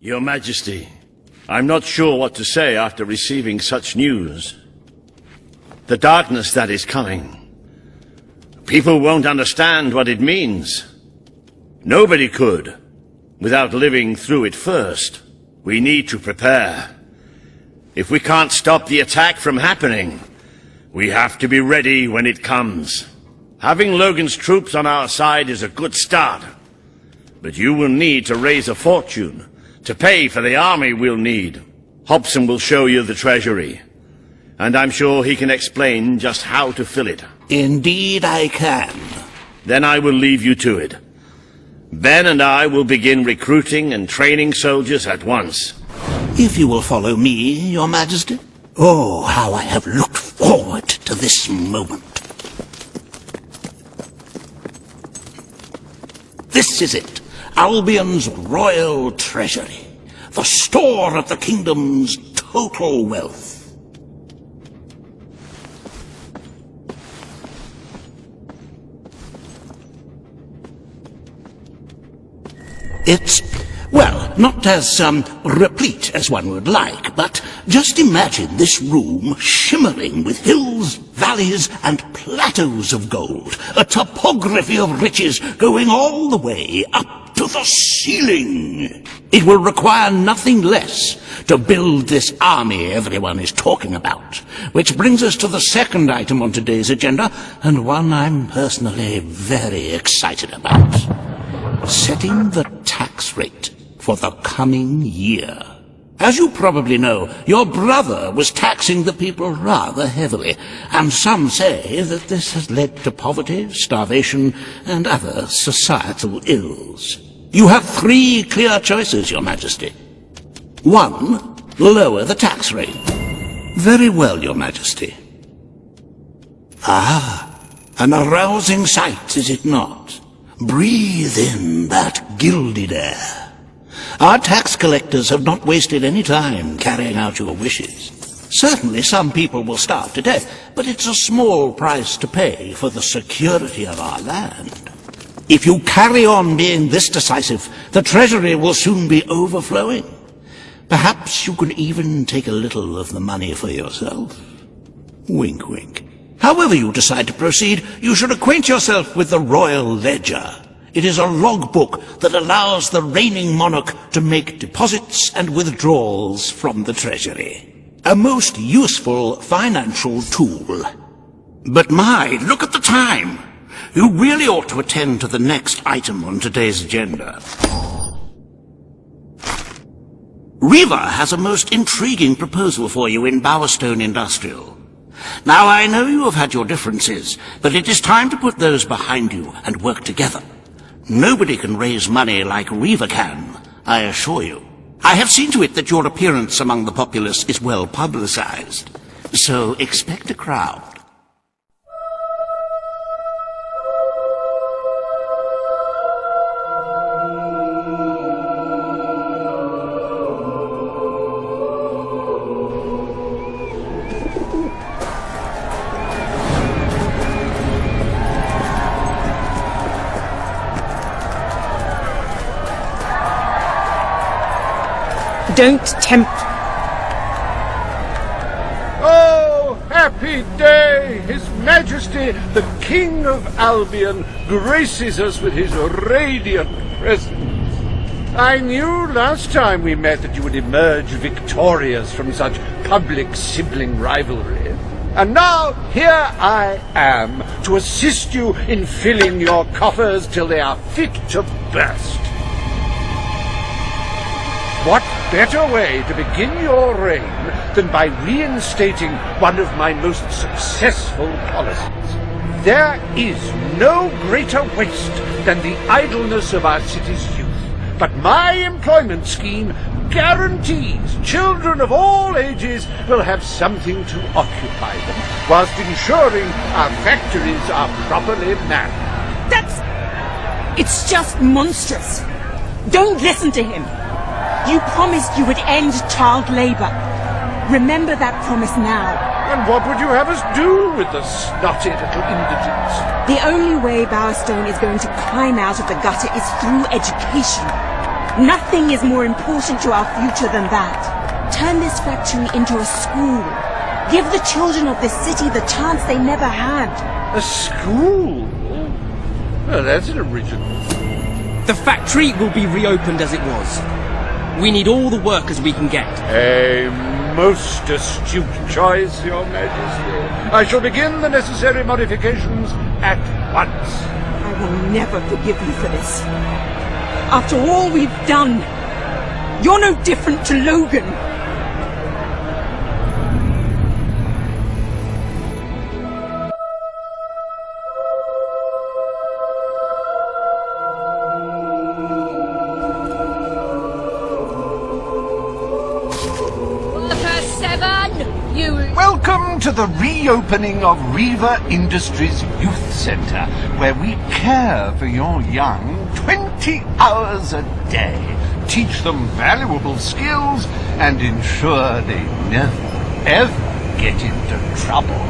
Your Majesty, I'm not sure what to say after receiving such news. The darkness that is coming. People won't understand what it means. Nobody could, without living through it first. We need to prepare. If we can't stop the attack from happening, we have to be ready when it comes. Having Logan's troops on our side is a good start. But you will need to raise a fortune to pay for the army we'll need. Hobson will show you the treasury, and I'm sure he can explain just how to fill it. Indeed I can. Then I will leave you to it. Ben and I will begin recruiting and training soldiers at once. If you will follow me, Your Majesty. Oh, how I have looked forward to this moment. This is it. Albion's royal treasury. The store of the kingdom's total wealth. It's, well, not as, replete as one would like, but just imagine this room shimmering with hills, valleys, and plateaus of gold. A topography of riches going all the way up to the ceiling. It will require nothing less to build this army everyone is talking about. Which brings us to the second item on today's agenda, and one I'm personally very excited about. Setting the tax rate for the coming year. As you probably know, your brother was taxing the people rather heavily, and some say that this has led to poverty, starvation, and other societal ills. You have three clear choices, Your Majesty. 1. Lower the tax rate. Very well, Your Majesty. Ah, an arousing sight, is it not? Breathe in that gilded air. Our tax collectors have not wasted any time carrying out your wishes. Certainly some people will starve to death, but it's a small price to pay for the security of our land. If you carry on being this decisive, the treasury will soon be overflowing. Perhaps you could even take a little of the money for yourself. Wink, wink. However you decide to proceed, you should acquaint yourself with the Royal Ledger. It is a logbook that allows the reigning monarch to make deposits and withdrawals from the treasury. A most useful financial tool. But my, look at the time! You really ought to attend to the next item on today's agenda. Reva has a most intriguing proposal for you in Bowerstone Industrial. Now, I know you have had your differences, but it is time to put those behind you and work together. Nobody can raise money like Reva can, I assure you. I have seen to it that your appearance among the populace is well publicized, so expect a crowd. Don't tempt... Oh, happy day! His Majesty, the King of Albion, graces us with his radiant presence. I knew last time we met that you would emerge victorious from such public sibling rivalry. And now, here I am, to assist you in filling your coffers till they are fit to burst. What better way to begin your reign than by reinstating one of my most successful policies? There is no greater waste than the idleness of our city's youth, but my employment scheme guarantees children of all ages will have something to occupy them, whilst ensuring our factories are properly manned. It's just monstrous. Don't listen to him. You promised you would end child labor. Remember that promise now. And what would you have us do with the snotty little indigents? The only way Bowerstone is going to climb out of the gutter is through education. Nothing is more important to our future than that. Turn this factory into a school. Give the children of this city the chance they never had. A school? Well, that's an original. The factory will be reopened as it was. We need all the workers we can get. A most astute choice, Your Majesty. I shall begin the necessary modifications at once. I will never forgive you for this. After all we've done, you're no different to Logan. Welcome to the reopening of Reva Industries Youth Centre, where we care for your young 20 hours a day, teach them valuable skills, and ensure they never, ever get into trouble.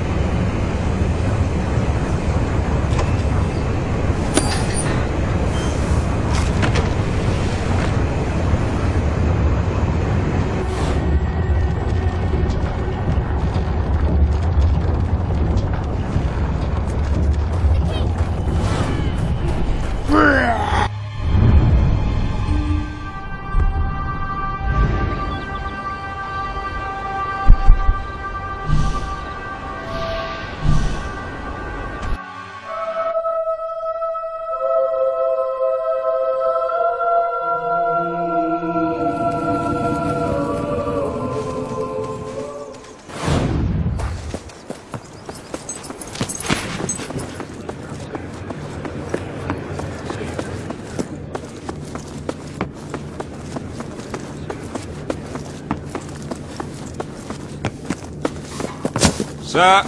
Sir!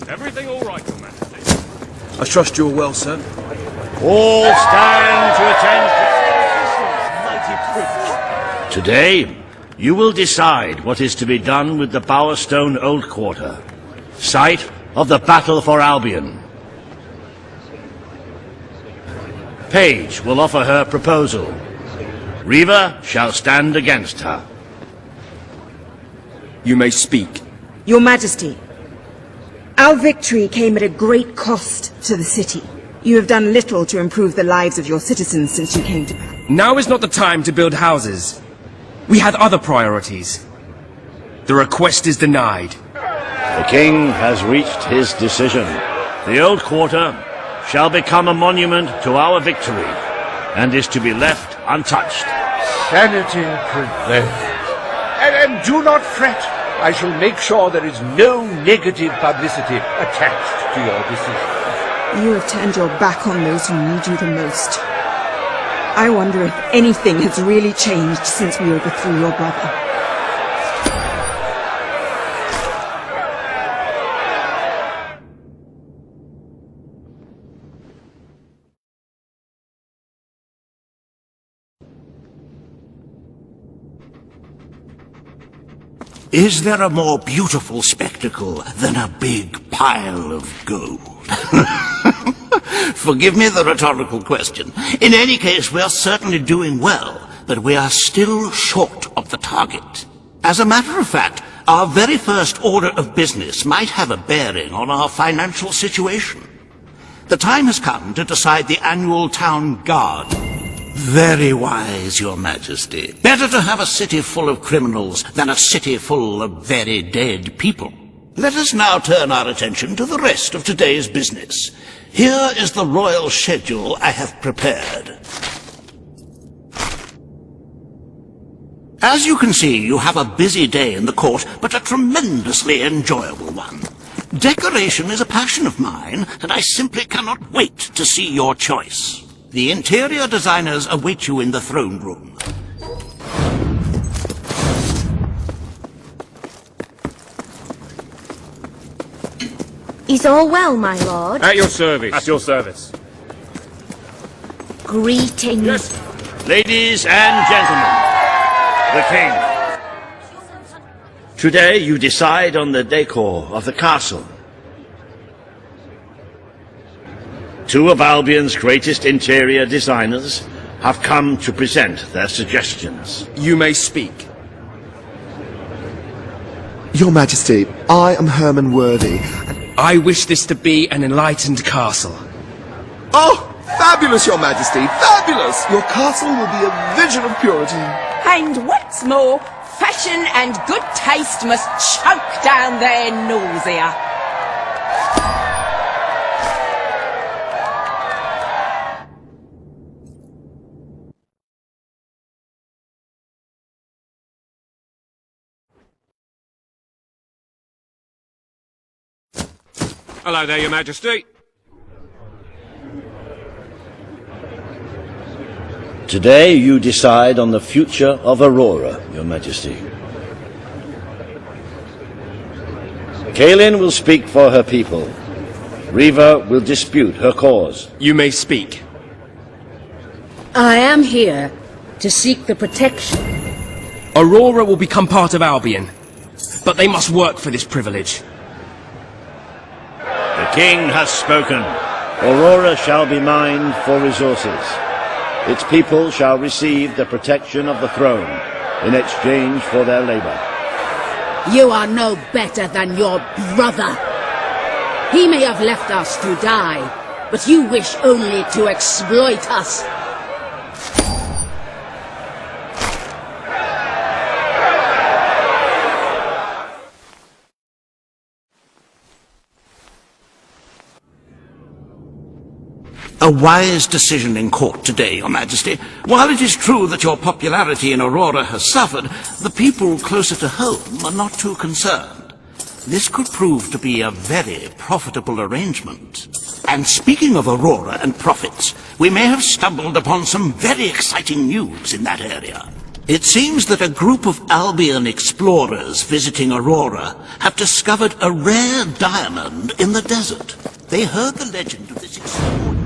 Everything all right, Your Majesty? I trust you are well, sir. All stand to attention. Today, you will decide what is to be done with the Bowerstone Old Quarter, site of the Battle for Albion. Paige will offer her proposal. Reva shall stand against her. You may speak. Your Majesty, our victory came at a great cost to the city. You have done little to improve the lives of your citizens since you came to power. Now is not the time to build houses. We had other priorities. The request is denied. The king has reached his decision. The Old Quarter shall become a monument to our victory, and is to be left untouched. Sanity prevails. And do not fret. I shall make sure there is no negative publicity attached to your decision. You have turned your back on those who need you the most. I wonder if anything has really changed since we overthrew your brother. Is there a more beautiful spectacle than a big pile of gold? Forgive me the rhetorical question. In any case, we are certainly doing well, but we are still short of the target. As a matter of fact, our very first order of business might have a bearing on our financial situation. The time has come to decide the annual town guard. Very wise, Your Majesty. Better to have a city full of criminals than a city full of very dead people. Let us now turn our attention to the rest of today's business. Here is the royal schedule I have prepared. As you can see, you have a busy day in the court, but a tremendously enjoyable one. Decoration is a passion of mine, and I simply cannot wait to see your choice. The interior designers await you in the throne room. Is all well, my lord? At your service. At your service. Greetings. Yes. Ladies and gentlemen, the king. Today you decide on the decor of the castle. Two of Albion's greatest interior designers have come to present their suggestions. You may speak. Your Majesty, I am Herman Worthy. I wish this to be an enlightened castle. Oh, fabulous, Your Majesty, fabulous! Your castle will be a vision of purity. And what's more, fashion and good taste must choke down their nausea. Hello there, Your Majesty. Today you decide on the future of Aurora, Your Majesty. Kaelin will speak for her people. Riva will dispute her cause. You may speak. I am here to seek the protection. Aurora will become part of Albion, but they must work for this privilege. The king has spoken. Aurora shall be mined for resources. Its people shall receive the protection of the throne in exchange for their labor. You are no better than your brother. He may have left us to die, but you wish only to exploit us. A wise decision in court today, Your Majesty. While it is true that your popularity in Aurora has suffered, the people closer to home are not too concerned. This could prove to be a very profitable arrangement. And speaking of Aurora and profits, we may have stumbled upon some very exciting news in that area. It seems that a group of Albion explorers visiting Aurora have discovered a rare diamond in the desert. They heard the legend of this extraordinary...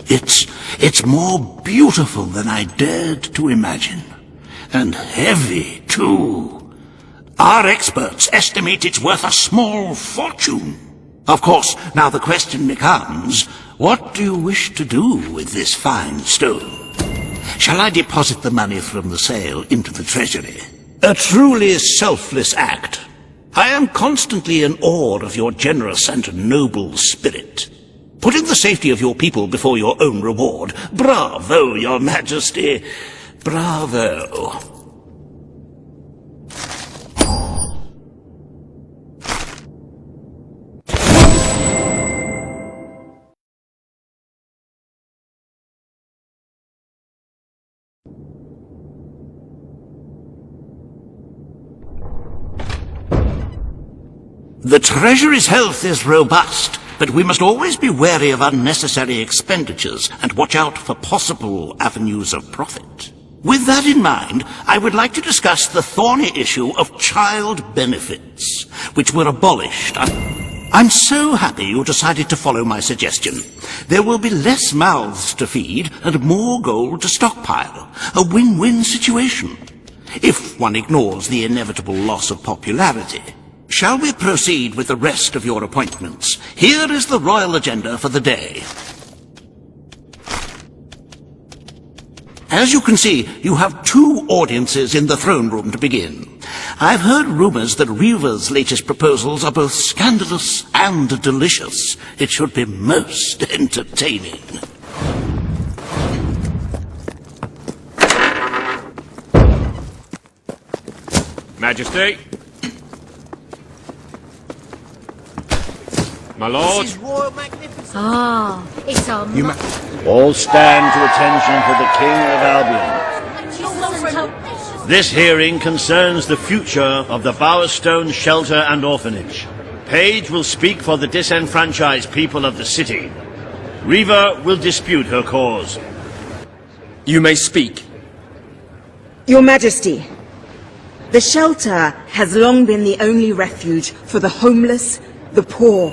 It's more beautiful than I dared to imagine. And heavy, too. Our experts estimate it's worth a small fortune. Of course, now the question becomes, what do you wish to do with this fine stone? Shall I deposit the money from the sale into the treasury? A truly selfless act. I am constantly in awe of your generous and noble spirit. Putting the safety of your people before your own reward. Bravo, Your Majesty. Bravo. The Treasury's health is robust, but we must always be wary of unnecessary expenditures and watch out for possible avenues of profit. With that in mind, I would like to discuss the thorny issue of child benefits, which were abolished. I'm so happy you decided to follow my suggestion. There will be less mouths to feed and more gold to stockpile. A win-win situation, if one ignores the inevitable loss of popularity. Shall we proceed with the rest of your appointments? Here is the royal agenda for the day. As you can see, you have 2 audiences in the throne room to begin. I've heard rumors that Reva's latest proposals are both scandalous and delicious. It should be most entertaining. Majesty. My lord. This is royal magnificence. Ah, it's a All stand to attention for the King of Albion. This hearing concerns the future of the Bowerstone Shelter and Orphanage. Paige will speak for the disenfranchised people of the city. Reva will dispute her cause. You may speak. Your Majesty, the shelter has long been the only refuge for the homeless, the poor,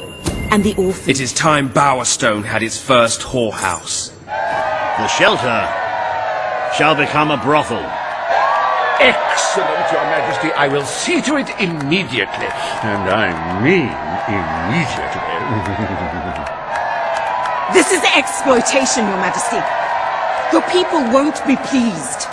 and the orphan. It is time Bowerstone had its first whorehouse. The shelter shall become a brothel. Excellent, Your Majesty. I will see to it immediately. And I mean immediately. This is exploitation, Your Majesty. Your people won't be pleased.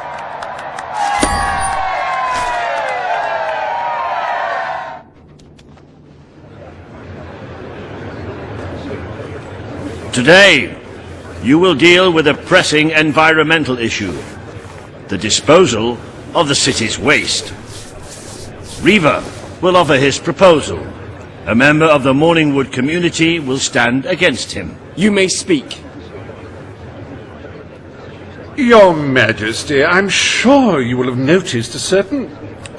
Today, you will deal with a pressing environmental issue. The disposal of the city's waste. Reva will offer his proposal. A member of the Morningwood community will stand against him. You may speak. Your Majesty, I'm sure you will have noticed a certain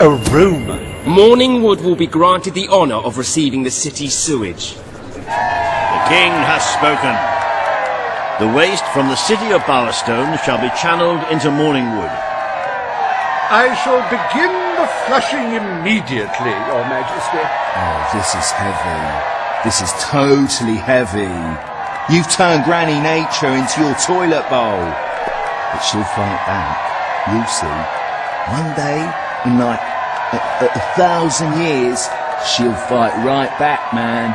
aroma. Morningwood will be granted the honor of receiving the city's sewage. The king has spoken. The waste from the city of Bowerstone shall be channeled into Morningwood. I shall begin the flushing immediately, Your Majesty. Oh, this is heavy. This is totally heavy. You've turned Granny Nature into your toilet bowl. But she'll fight back. You'll see. One day, in like a 1,000 years, she'll fight right back, man.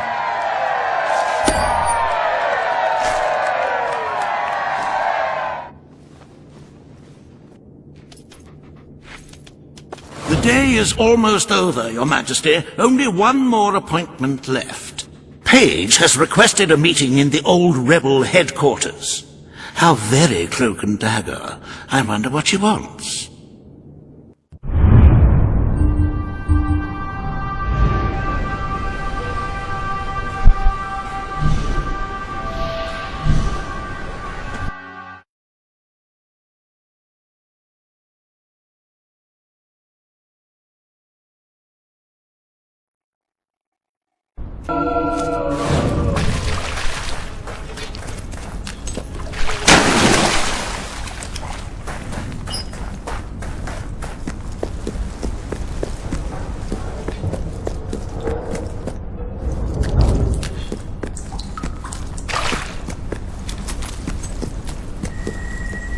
The day is almost over, Your Majesty. Only one more appointment left. Paige has requested a meeting in the old rebel headquarters. How very cloak and dagger. I wonder what she wants.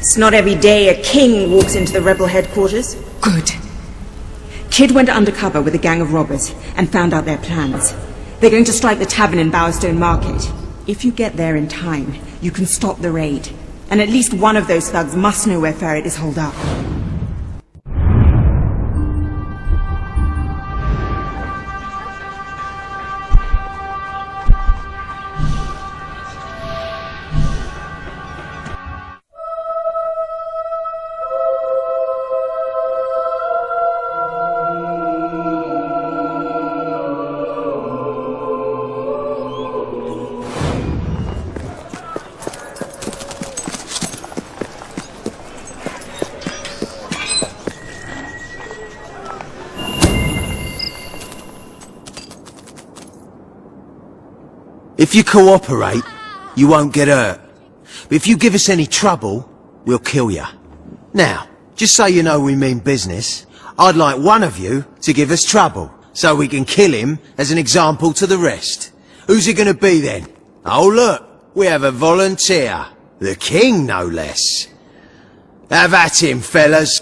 It's not every day a king walks into the rebel headquarters. Good. Kid went undercover with a gang of robbers and found out their plans. They're going to strike the tavern in Bowerstone Market. If you get there in time, you can stop the raid. And at least one of those thugs must know where Ferret is holed up. If you cooperate, you won't get hurt. But if you give us any trouble, we'll kill you. Now, just so you know we mean business, I'd like one of you to give us trouble, so we can kill him as an example to the rest. Who's it gonna be then? Oh look, we have a volunteer. The king, no less. Have at him, fellas.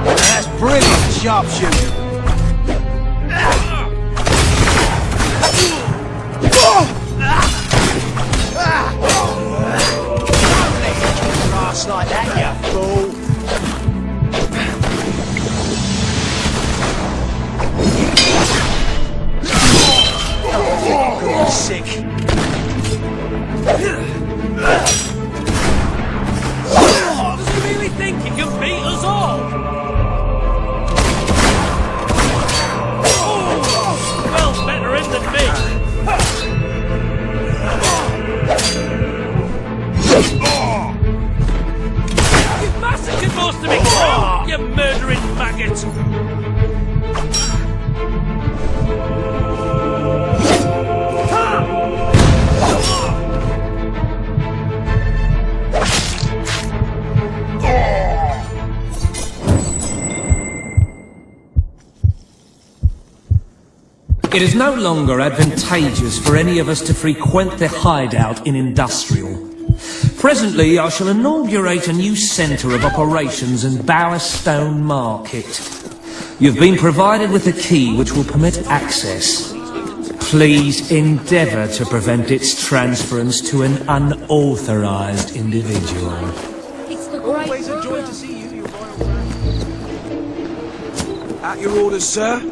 That's brilliant sharpshooting. Like that, you fool! I'm sick. Does he really think he can beat us all? Well, better him than me. Massacred most of it, you murdering maggot! It is no longer advantageous for any of us to frequent the hideout in Industrial. Presently, I shall inaugurate a new centre of operations in Bowerstone Market. You've been provided with a key which will permit access. Please endeavour to prevent its transference to an unauthorised individual. Always a joy to see you, Your Royal. At your orders, sir.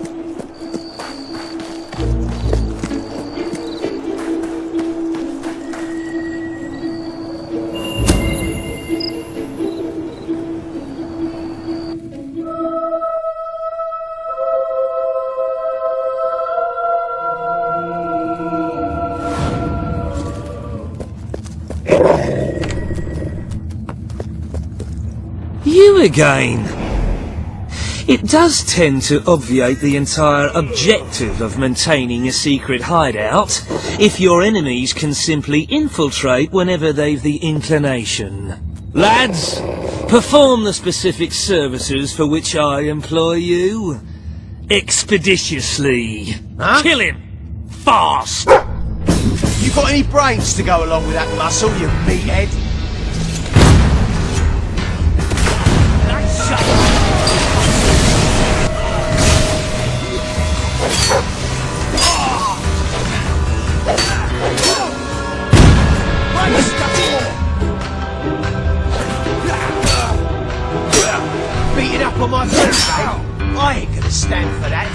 You again. It does tend to obviate the entire objective of maintaining a secret hideout, if your enemies can simply infiltrate whenever they've the inclination. Lads, perform the specific services for which I employ you. Expeditiously. Huh? Kill him! Fast! You got any brains to go along with that muscle, you meathead? Beating up on my friends, eh? I ain't gonna stand for that.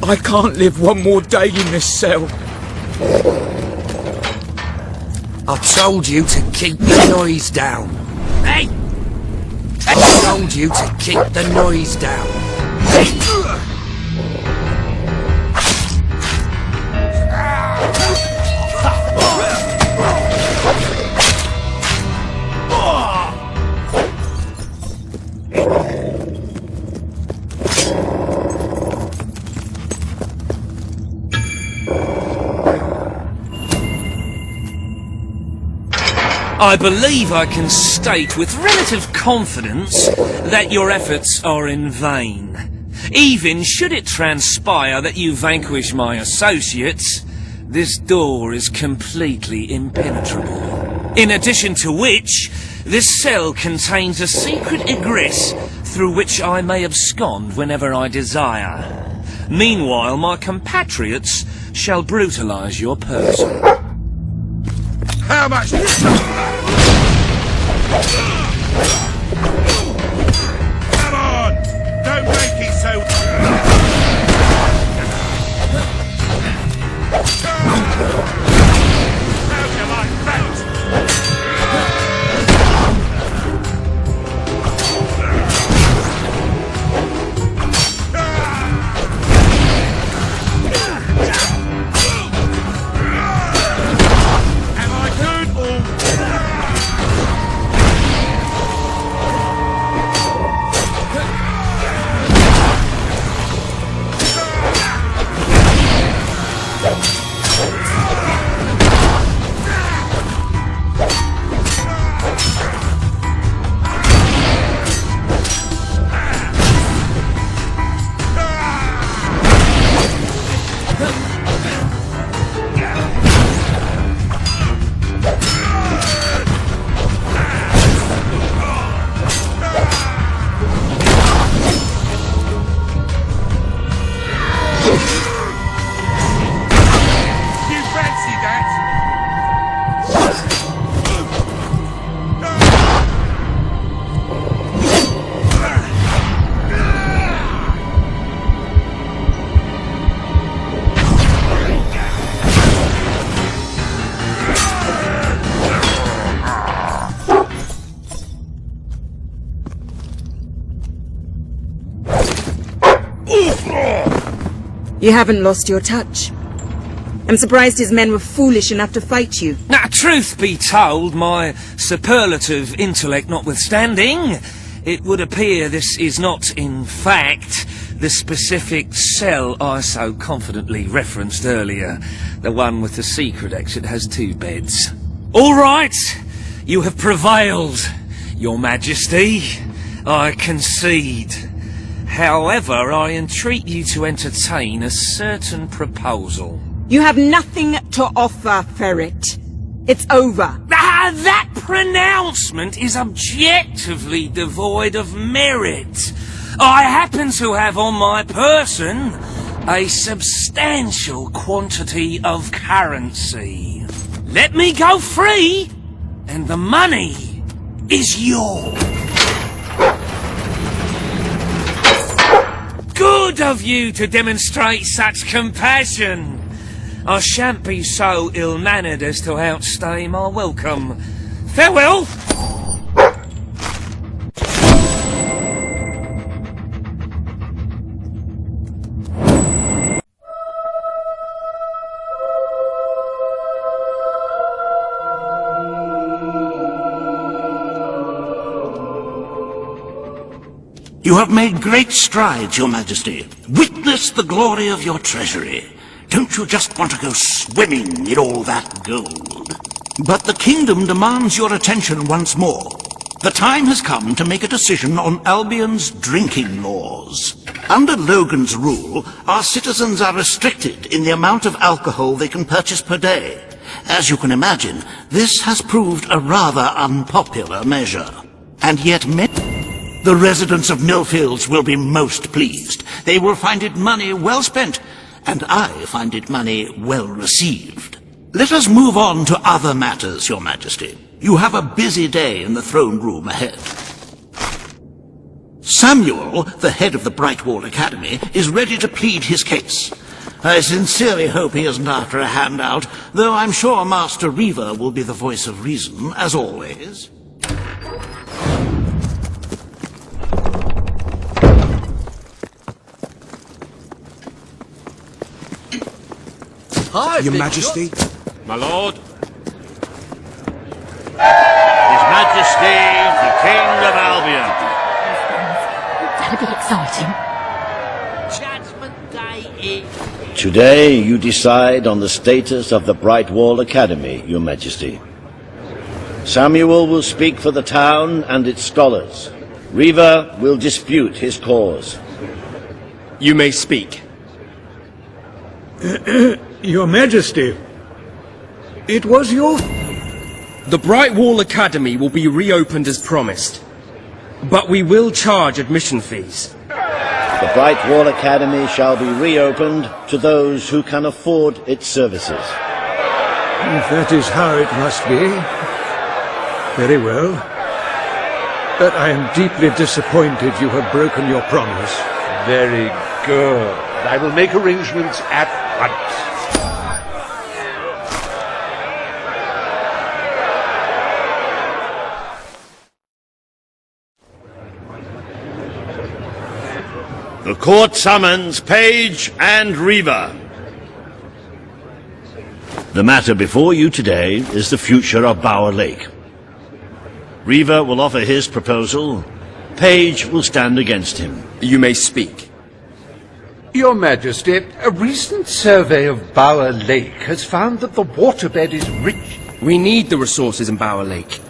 I can't live one more day in this cell. I told you to keep the noise down. Hey! I told you to keep the noise down. I believe I can state with relative confidence that your efforts are in vain. Even should it transpire that you vanquish my associates, this door is completely impenetrable. In addition to which, this cell contains a secret egress through which I may abscond whenever I desire. Meanwhile, my compatriots shall brutalize your person. How much? Come on! Don't make it so... How'd you like that? Am I good or... You haven't lost your touch. I'm surprised his men were foolish enough to fight you. Now, truth be told, my superlative intellect notwithstanding, it would appear this is not, in fact, the specific cell I so confidently referenced earlier. The one with the secret exit has 2 beds. All right, you have prevailed, Your Majesty. I concede. However, I entreat you to entertain a certain proposal. You have nothing to offer, Ferret. It's over. That pronouncement is objectively devoid of merit. I happen to have on my person a substantial quantity of currency. Let me go free, and the money is yours. Good of you to demonstrate such compassion. I shan't be so ill-mannered as to outstay my welcome. Farewell! You have made great strides, Your Majesty. Witness the glory of your treasury. Don't you just want to go swimming in all that gold? But the kingdom demands your attention once more. The time has come to make a decision on Albion's drinking laws. Under Logan's rule, our citizens are restricted in the amount of alcohol they can purchase per day. As you can imagine, this has proved a rather unpopular measure. And yet the residents of Millfields will be most pleased. They will find it money well spent, and I find it money well received. Let us move on to other matters, Your Majesty. You have a busy day in the throne room ahead. Samuel, the head of the Brightwall Academy, is ready to plead his case. I sincerely hope he isn't after a handout, though I'm sure Master Reaver will be the voice of reason, as always. Hi, Your Big Majesty. My lord. His Majesty, the King of Albion. That'll be exciting. Judgment Day is... Today you decide on the status of the Brightwall Academy, Your Majesty. Samuel will speak for the town and its scholars. Reva will dispute his cause. You may speak. Your Majesty, it was your... The Brightwall Academy will be reopened as promised, but we will charge admission fees. The Brightwall Academy shall be reopened to those who can afford its services. If that is how it must be, very well. But I am deeply disappointed you have broken your promise. Very good. I will make arrangements at once. The court summons Page and Reva. The matter before you today is the future of Bower Lake. Reva will offer his proposal. Page will stand against him. You may speak. Your Majesty, a recent survey of Bower Lake has found that the waterbed is rich. We need the resources in Bower Lake.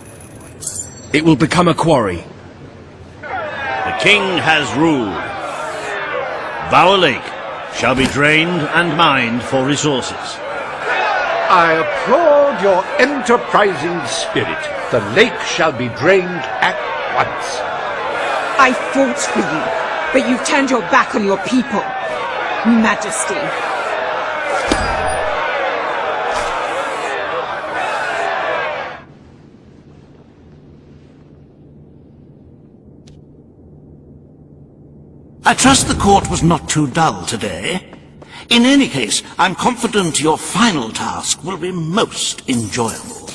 It will become a quarry. The king has ruled. Bower Lake shall be drained and mined for resources. I applaud your enterprising spirit. The lake shall be drained at once. I fought for you, but you've turned your back on your people, Majesty. I trust the court was not too dull today. In any case, I'm confident your final task will be most enjoyable.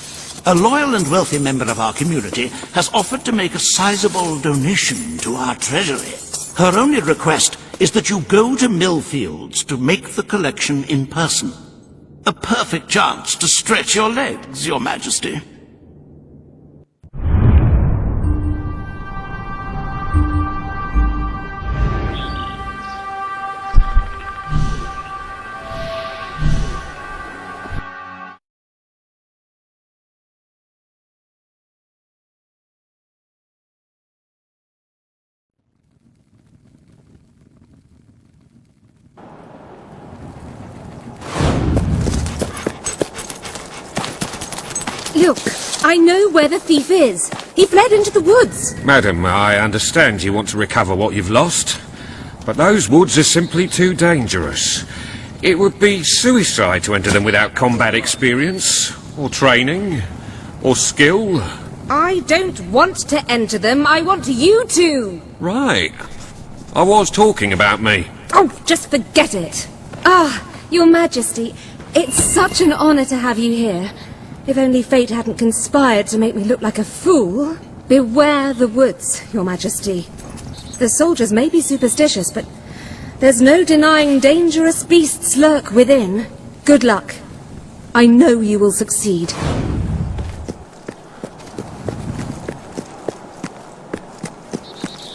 A loyal and wealthy member of our community has offered to make a sizable donation to our treasury. Her only request is that you go to Millfields to make the collection in person. A perfect chance to stretch your legs, Your Majesty. Look, I know where the thief is. He fled into the woods. Madam, I understand you want to recover what you've lost, but those woods are simply too dangerous. It would be suicide to enter them without combat experience, or training, or skill. I don't want to enter them. I want you to. Right. I was talking about me. Oh, just forget it. Ah, Your Majesty, it's such an honor to have you here. If only fate hadn't conspired to make me look like a fool. Beware the woods, Your Majesty. The soldiers may be superstitious, but there's no denying dangerous beasts lurk within. Good luck. I know you will succeed.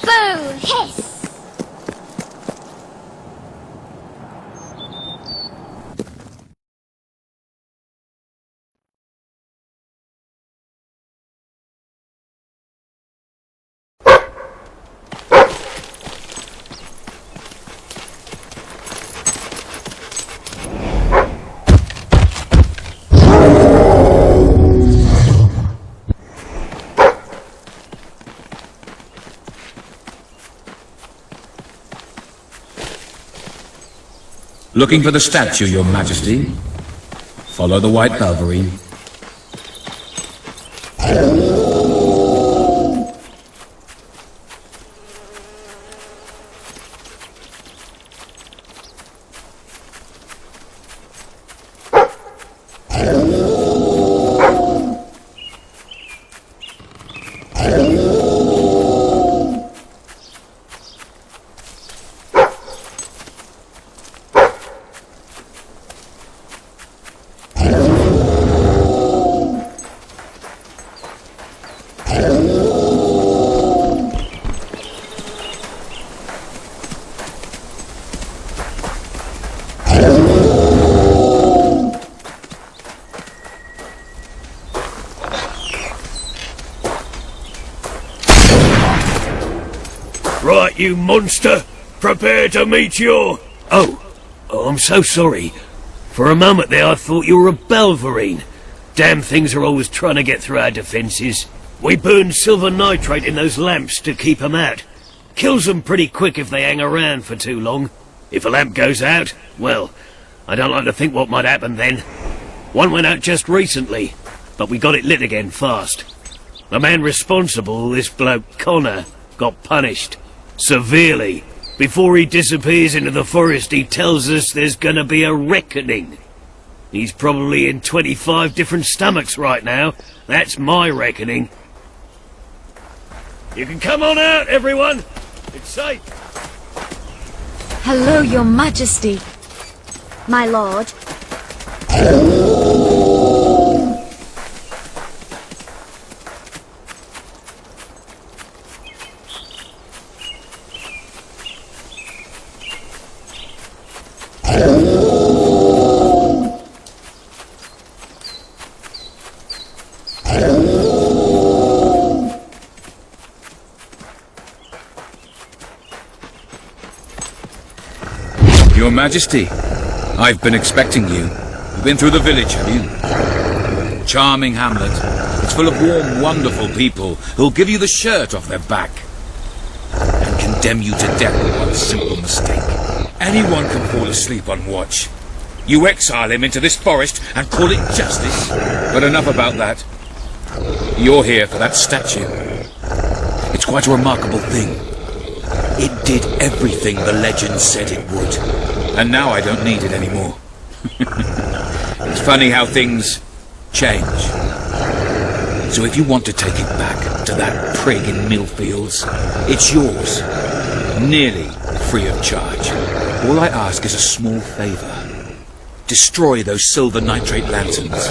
Boo! Hiss! Looking for the statue, Your Majesty? Follow the white Belvery. right, you monster! Prepare to meet your... Oh, I'm so sorry. For a moment there I thought you were a Belverine. Damn things are always trying to get through our defences. We burn silver nitrate in those lamps to keep them out. Kills them pretty quick if they hang around for too long. If a lamp goes out, well, I don't like to think what might happen then. One went out just recently, but we got it lit again fast. The man responsible, this bloke Connor, got punished. Severely. Before he disappears into the forest, he tells us there's gonna be a reckoning. He's probably in 25 different stomachs right now. That's my reckoning. You can come on out, everyone. It's safe. Hello, Your Majesty. My lord. Your Majesty, I've been expecting you. You've been through the village, have you? Charming hamlet. It's full of warm, wonderful people who'll give you the shirt off their back and condemn you to death with one simple mistake. Anyone can fall asleep on watch. You exile him into this forest and call it justice. But enough about that. You're here for that statue. It's quite a remarkable thing. It did everything the legend said it would. And now I don't need it anymore. It's funny how things change. So if you want to take it back to that prig in Millfields, it's yours. Nearly free of charge. All I ask is a small favour. Destroy those silver nitrate lanterns.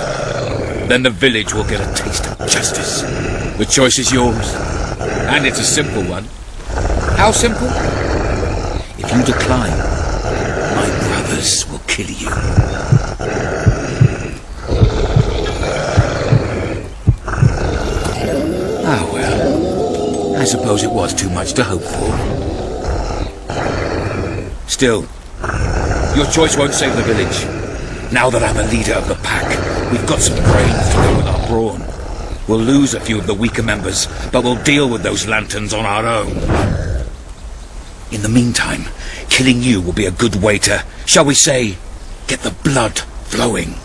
Then the village will get a taste of justice. The choice is yours. And it's a simple one. How simple? If you decline, my brothers will kill you. Ah, well, I suppose it was too much to hope for. Still, your choice won't save the village. Now that I'm a leader of the pack, we've got some brains to go with our brawn. We'll lose a few of the weaker members, but we'll deal with those lanterns on our own. In the meantime, killing you will be a good way to, shall we say, get the blood flowing.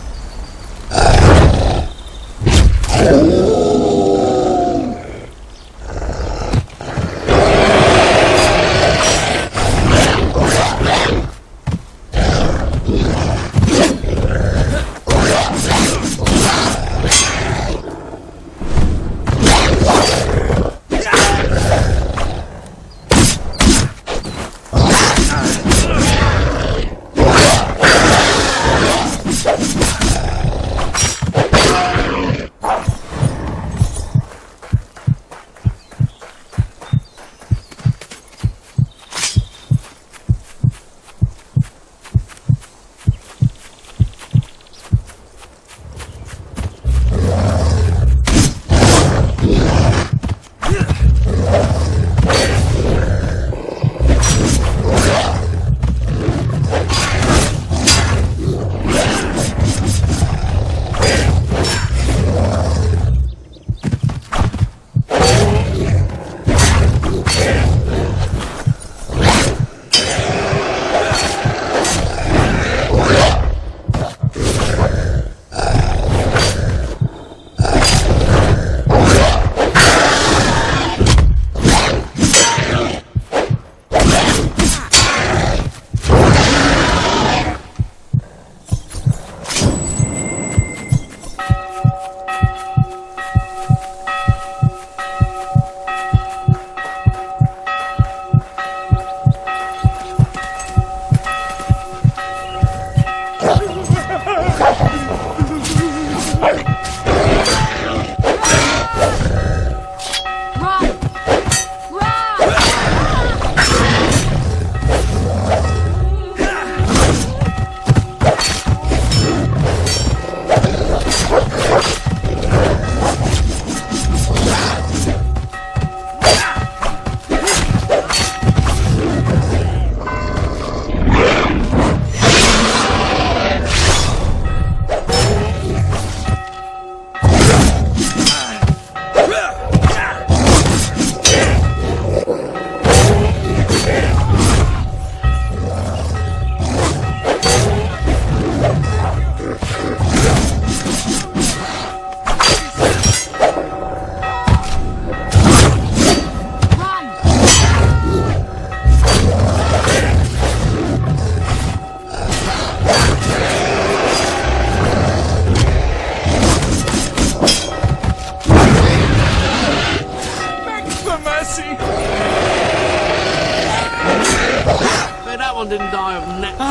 Someone didn't die of natural...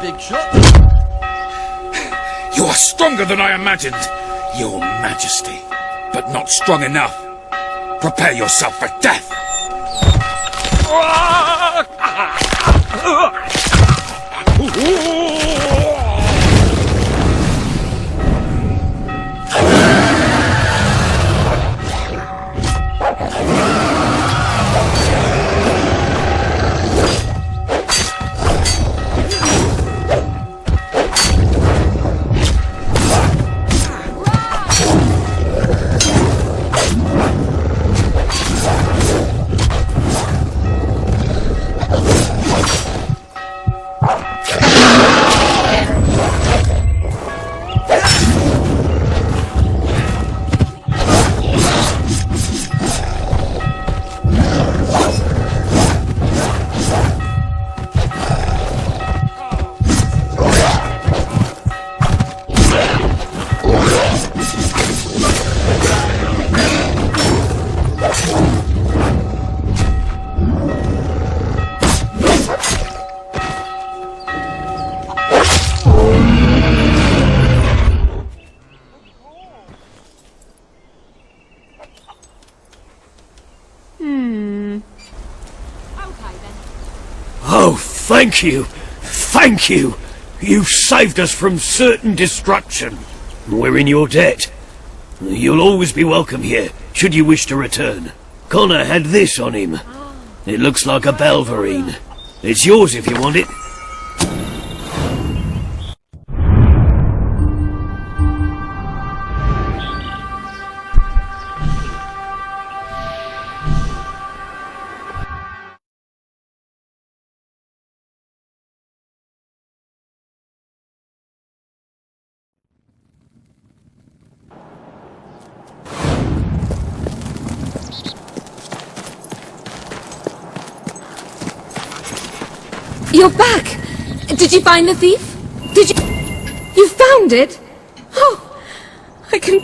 Big shot. You are stronger than I imagined, Your Majesty, but not strong enough. Prepare yourself for death. Oh, thank you! Thank you! You've saved us from certain destruction. We're in your debt. You'll always be welcome here, should you wish to return. Connor had this on him. It looks like a Belverine. It's yours if you want it. You're back! Did you find the thief? Did you... You found it? Oh, I can...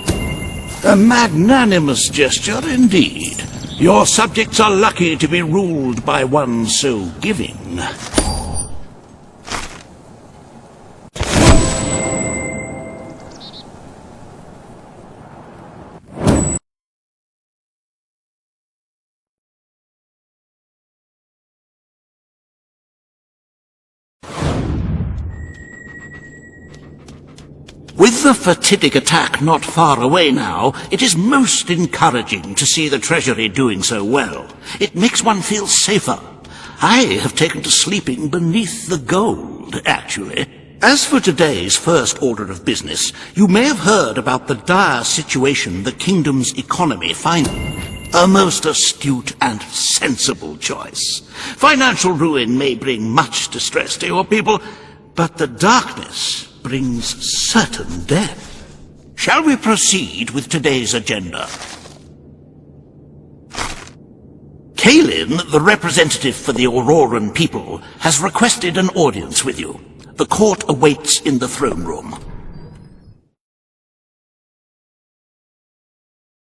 A magnanimous gesture indeed. Your subjects are lucky to be ruled by one so giving. With the fatidic attack not far away now, it is most encouraging to see the Treasury doing so well. It makes one feel safer. I have taken to sleeping beneath the gold, actually. As for today's first order of business, you may have heard about the dire situation the kingdom's economy finds. A most astute and sensible choice. Financial ruin may bring much distress to your people, but the darkness brings certain death. Shall we proceed with today's agenda? Kalin, the representative for the Auroran people, has requested an audience with you. The court awaits in the throne room.